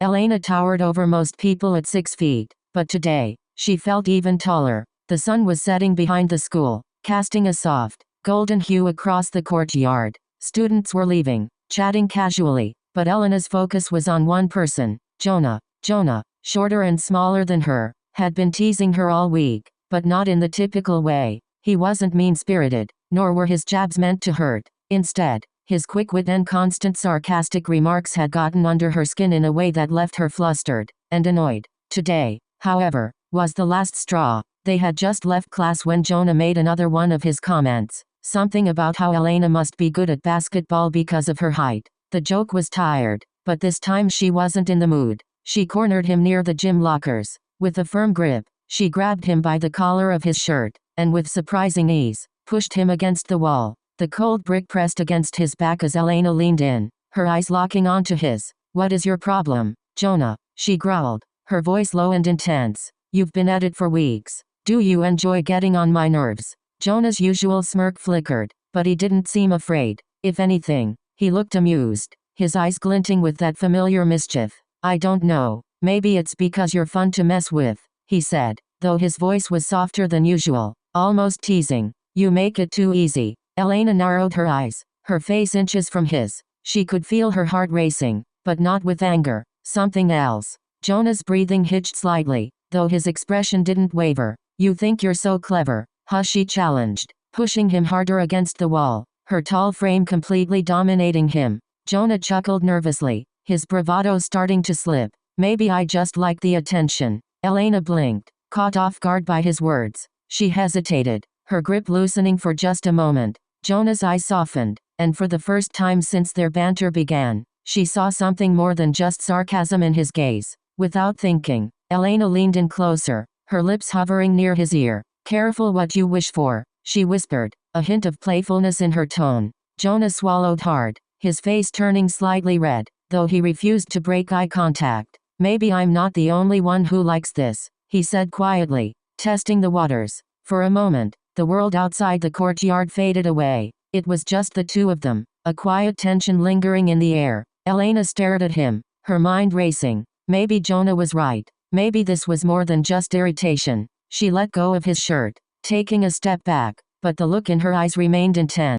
Elena towered over most people at 6 feet, but today, she felt even taller. The sun was setting behind the school, casting a soft, golden hue across the courtyard. Students were leaving, chatting casually, but Elena's focus was on one person, Jonah. Jonah, shorter and smaller than her, had been teasing her all week, but not in the typical way. He wasn't mean-spirited, nor were his jabs meant to hurt. Instead, his quick wit and constant sarcastic remarks had gotten under her skin in a way that left her flustered and annoyed. Today, however, was the last straw. They had just left class when Jonah made another one of his comments. Something about how Elena must be good at basketball because of her height. The joke was tired, but this time she wasn't in the mood. She cornered him near the gym lockers. With a firm grip, she grabbed him by the collar of his shirt, and with surprising ease, pushed him against the wall. The cold brick pressed against his back as Elena leaned in, her eyes locking onto his. "What is your problem, Jonah?" she growled, her voice low and intense. "You've been at it for weeks. Do you enjoy getting on my nerves?" Jonah's usual smirk flickered, but he didn't seem afraid. If anything, he looked amused, his eyes glinting with that familiar mischief. "I don't know, maybe it's because you're fun to mess with," he said, though his voice was softer than usual, almost teasing. "You make it too easy." Elena narrowed her eyes, her face inches from his. She could feel her heart racing, but not with anger, something else. Jonah's breathing hitched slightly, though his expression didn't waver. "You think you're so clever, huh?" she challenged, pushing him harder against the wall, her tall frame completely dominating him. Jonah chuckled nervously, his bravado starting to slip. "Maybe I just like the attention." Elena blinked, caught off guard by his words. She hesitated, her grip loosening for just a moment. Jonah's eyes softened, and for the first time since their banter began, she saw something more than just sarcasm in his gaze. Without thinking, Elena leaned in closer, her lips hovering near his ear. "Careful what you wish for," she whispered, a hint of playfulness in her tone. Jonah swallowed hard, his face turning slightly red, though he refused to break eye contact. "Maybe I'm not the only one who likes this," he said quietly, testing the waters. For a moment, the world outside the courtyard faded away. It was just the two of them, a quiet tension lingering in the air. Elena stared at him, her mind racing. Maybe Jonah was right. Maybe this was more than just irritation. She let go of his shirt, taking a step back, but the look in her eyes remained intense.